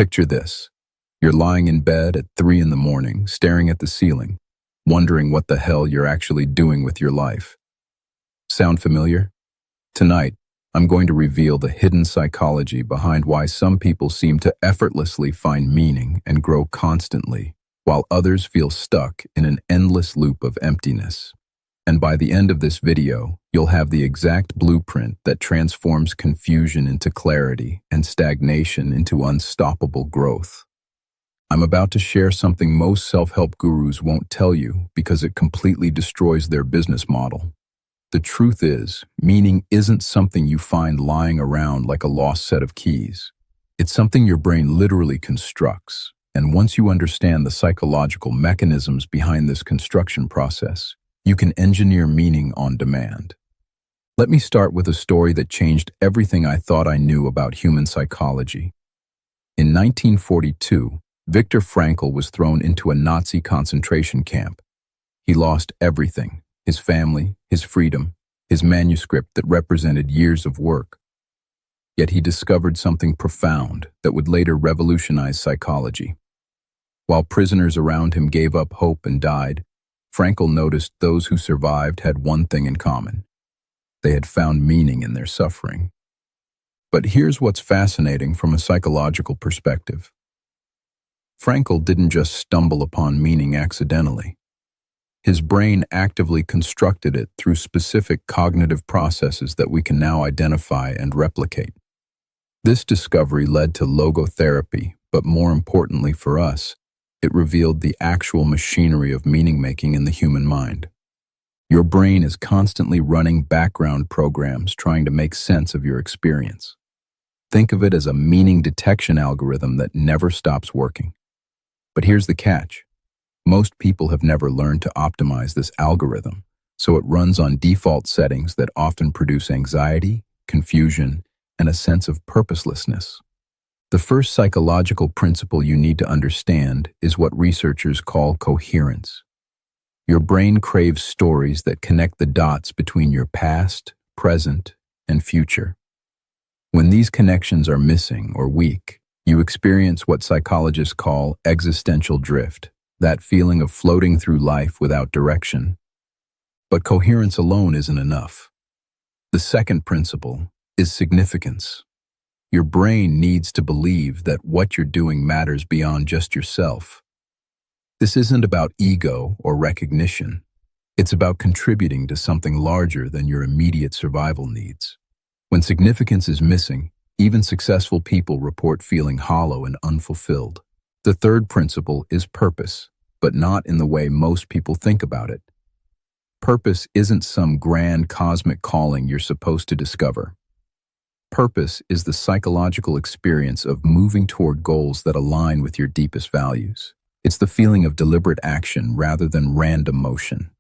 Picture this. You're lying in bed at 3 in the morning, staring at the ceiling, wondering what the hell you're actually doing with your life. Sound familiar? Tonight, I'm going to reveal the hidden psychology behind why some people seem to effortlessly find meaning and grow constantly, while others feel stuck in an endless loop of emptiness. And by the end of this video, you'll have the exact blueprint that transforms confusion into clarity and stagnation into unstoppable growth. I'm about to share something most self-help gurus won't tell you because it completely destroys their business model. The truth is, meaning isn't something you find lying around like a lost set of keys. It's something your brain literally constructs, and once you understand the psychological mechanisms behind this construction process, you can engineer meaning on demand. Let me start with a story that changed everything I thought I knew about human psychology. In 1942, Viktor Frankl was thrown into a Nazi concentration camp. He lost everything: his family, his freedom, his manuscript that represented years of work. Yet he discovered something profound that would later revolutionize psychology. While prisoners around him gave up hope and died, Frankl noticed those who survived had one thing in common. They had found meaning in their suffering. But here's what's fascinating from a psychological perspective. Frankl didn't just stumble upon meaning accidentally. His brain actively constructed it through specific cognitive processes that we can now identify and replicate. This discovery led to logotherapy, but more importantly for us, it revealed the actual machinery of meaning-making in the human mind. Your brain is constantly running background programs trying to make sense of your experience. Think of it as a meaning detection algorithm that never stops working. But here's the catch. Most people have never learned to optimize this algorithm, so it runs on default settings that often produce anxiety, confusion, and a sense of purposelessness. The first psychological principle you need to understand is what researchers call coherence. Your brain craves stories that connect the dots between your past, present, and future. When these connections are missing or weak, you experience what psychologists call existential drift, that feeling of floating through life without direction. But coherence alone isn't enough. The second principle is significance. Your brain needs to believe that what you're doing matters beyond just yourself. This isn't about ego or recognition. It's about contributing to something larger than your immediate survival needs. When significance is missing, even successful people report feeling hollow and unfulfilled. The third principle is purpose, but not in the way most people think about it. Purpose isn't some grand cosmic calling you're supposed to discover. Purpose is the psychological experience of moving toward goals that align with your deepest values. It's the feeling of deliberate action rather than random motion.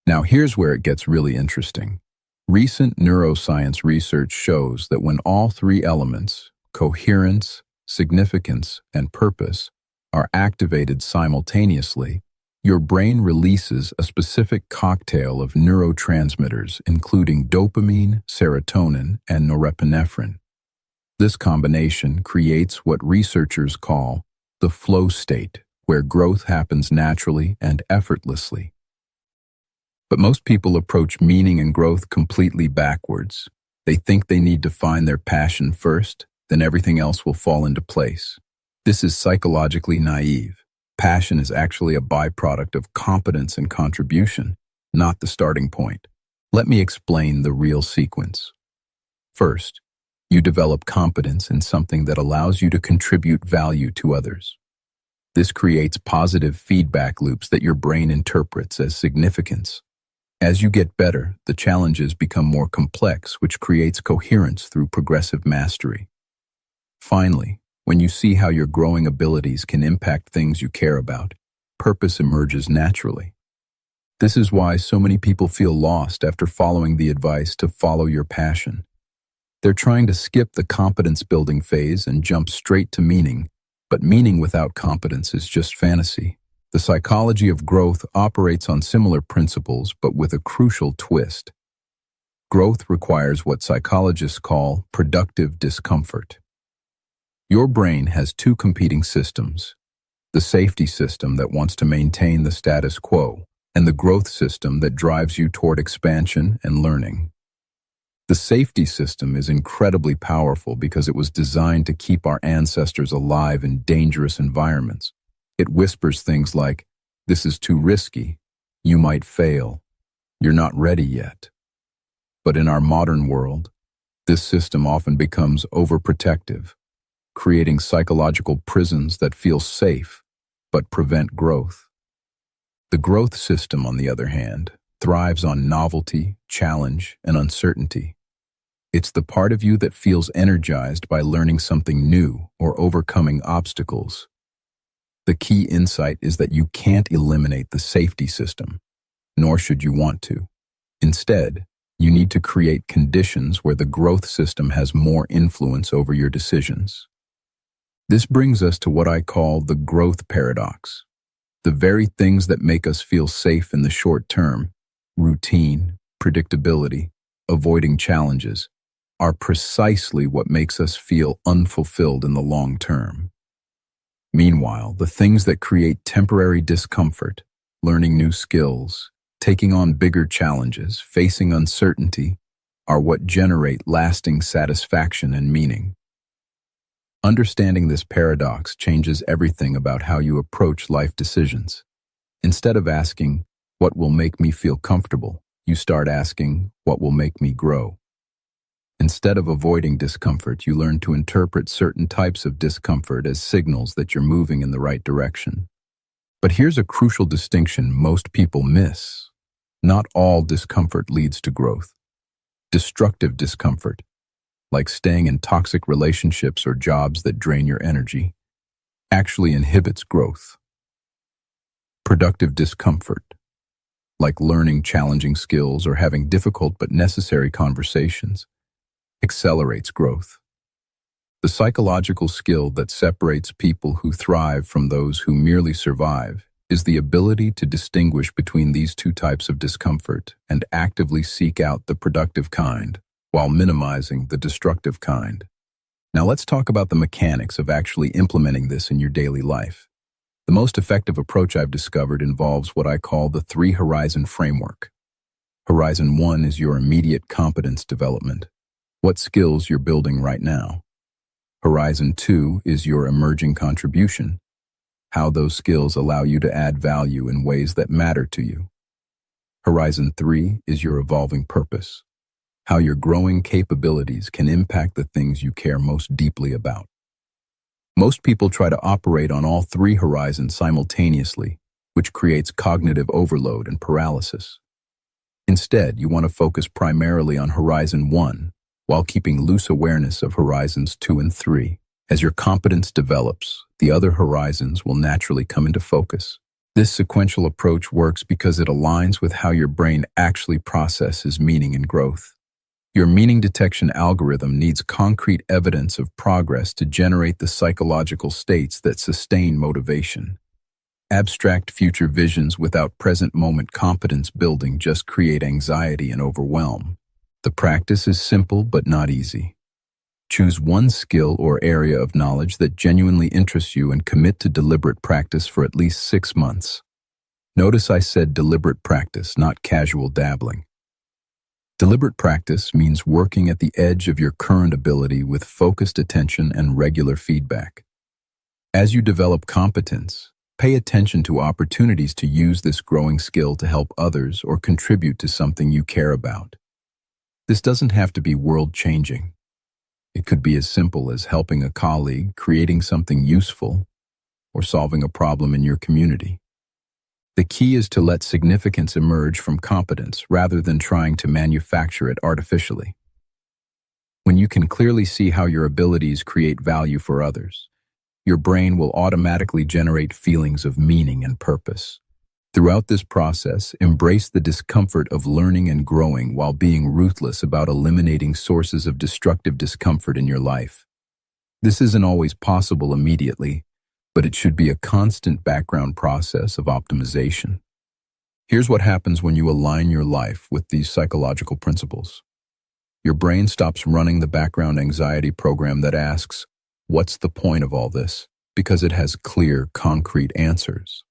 Now here's where it gets really interesting. Recent neuroscience research shows that when all three elements, coherence, significance, and purpose, are activated simultaneously, your brain releases a specific cocktail of neurotransmitters, including dopamine, serotonin, and norepinephrine. This combination creates what researchers call the flow state, where growth happens naturally and effortlessly. But most people approach meaning and growth completely backwards. They think they need to find their passion first, then everything else will fall into place. This is psychologically naive. Passion is actually a byproduct of competence and contribution, not the starting point. Let me explain the real sequence. First, you develop competence in something that allows you to contribute value to others. This creates positive feedback loops that your brain interprets as significance. As you get better, the challenges become more complex, which creates coherence through progressive mastery. Finally, when you see how your growing abilities can impact things you care about, purpose emerges naturally. This is why so many people feel lost after following the advice to follow your passion. They're trying to skip the competence-building phase and jump straight to meaning, but meaning without competence is just fantasy. The psychology of growth operates on similar principles, but with a crucial twist. Growth requires what psychologists call productive discomfort. Your brain has two competing systems: the safety system that wants to maintain the status quo, and the growth system that drives you toward expansion and learning. The safety system is incredibly powerful because it was designed to keep our ancestors alive in dangerous environments. It whispers things like, "This is too risky. You might fail. You're not ready yet." But in our modern world, this system often becomes overprotective, creating psychological prisons that feel safe but prevent growth. The growth system, on the other hand, thrives on novelty, challenge, and uncertainty. It's the part of you that feels energized by learning something new or overcoming obstacles. The key insight is that you can't eliminate the safety system, nor should you want to. Instead, you need to create conditions where the growth system has more influence over your decisions. This brings us to what I call the growth paradox. The very things that make us feel safe in the short term, routine, predictability, avoiding challenges, are precisely what makes us feel unfulfilled in the long term. Meanwhile, the things that create temporary discomfort, learning new skills, taking on bigger challenges, facing uncertainty, are what generate lasting satisfaction and meaning. Understanding this paradox changes everything about how you approach life decisions. Instead of asking, "What will make me feel comfortable?" you start asking, "What will make me grow?" Instead of avoiding discomfort, you learn to interpret certain types of discomfort as signals that you're moving in the right direction. But here's a crucial distinction most people miss. Not all discomfort leads to growth. Destructive discomfort, like staying in toxic relationships or jobs that drain your energy, actually inhibits growth. Productive discomfort, like learning challenging skills or having difficult but necessary conversations, accelerates growth. The psychological skill that separates people who thrive from those who merely survive is the ability to distinguish between these two types of discomfort and actively seek out the productive kind while minimizing the destructive kind. Now let's talk about the mechanics of actually implementing this in your daily life. The most effective approach I've discovered involves what I call the 3-horizon framework. Horizon 1 is your immediate competence development, what skills you're building right now. Horizon 2 is your emerging contribution, how those skills allow you to add value in ways that matter to you. Horizon 3 is your evolving purpose, how your growing capabilities can impact the things you care most deeply about. Most people try to operate on all 3 horizons simultaneously, which creates cognitive overload and paralysis. Instead, you want to focus primarily on Horizon 1, while keeping loose awareness of Horizons 2 and 3. As your competence develops, the other horizons will naturally come into focus. This sequential approach works because it aligns with how your brain actually processes meaning and growth. Your meaning detection algorithm needs concrete evidence of progress to generate the psychological states that sustain motivation. Abstract future visions without present moment competence building just create anxiety and overwhelm. The practice is simple but not easy. Choose one skill or area of knowledge that genuinely interests you and commit to deliberate practice for at least 6 months. Notice I said deliberate practice, not casual dabbling. Deliberate practice means working at the edge of your current ability with focused attention and regular feedback. As you develop competence, pay attention to opportunities to use this growing skill to help others or contribute to something you care about. This doesn't have to be world-changing. It could be as simple as helping a colleague, creating something useful, or solving a problem in your community. The key is to let significance emerge from competence rather than trying to manufacture it artificially. When you can clearly see how your abilities create value for others, your brain will automatically generate feelings of meaning and purpose. Throughout this process, embrace the discomfort of learning and growing while being ruthless about eliminating sources of destructive discomfort in your life. This isn't always possible immediately, but it should be a constant background process of optimization. Here's what happens when you align your life with these psychological principles. Your brain stops running the background anxiety program that asks, What's the point of all this? Because it has clear, concrete answers.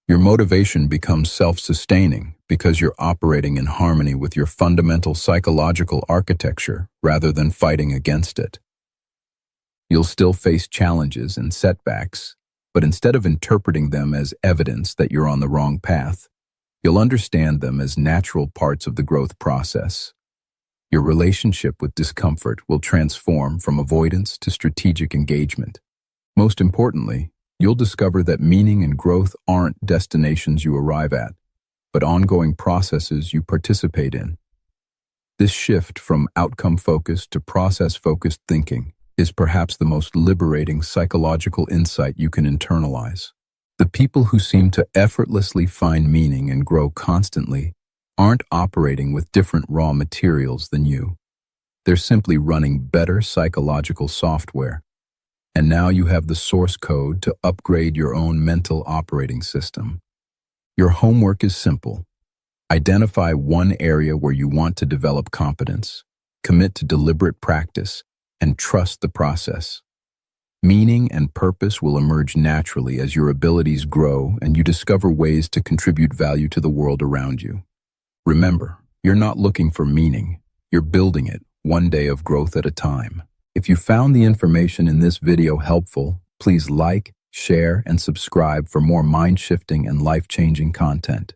Your motivation becomes self-sustaining because you're operating in harmony with your fundamental psychological architecture rather than fighting against it. You'll still face challenges and setbacks, but instead of interpreting them as evidence that you're on the wrong path, you'll understand them as natural parts of the growth process. Your relationship with discomfort will transform from avoidance to strategic engagement. Most importantly, you'll discover that meaning and growth aren't destinations you arrive at, but ongoing processes you participate in. This shift from outcome-focused to process-focused thinking is perhaps the most liberating psychological insight you can internalize. The people who seem to effortlessly find meaning and grow constantly aren't operating with different raw materials than you. They're simply running better psychological software. And now you have the source code to upgrade your own mental operating system. Your homework is simple. Identify one area where you want to develop competence, commit to deliberate practice, and trust the process. Meaning and purpose will emerge naturally as your abilities grow and you discover ways to contribute value to the world around you. Remember, you're not looking for meaning. You're building it, one day of growth at a time. If you found the information in this video helpful, please like, share, and subscribe for more mind-shifting and life-changing content.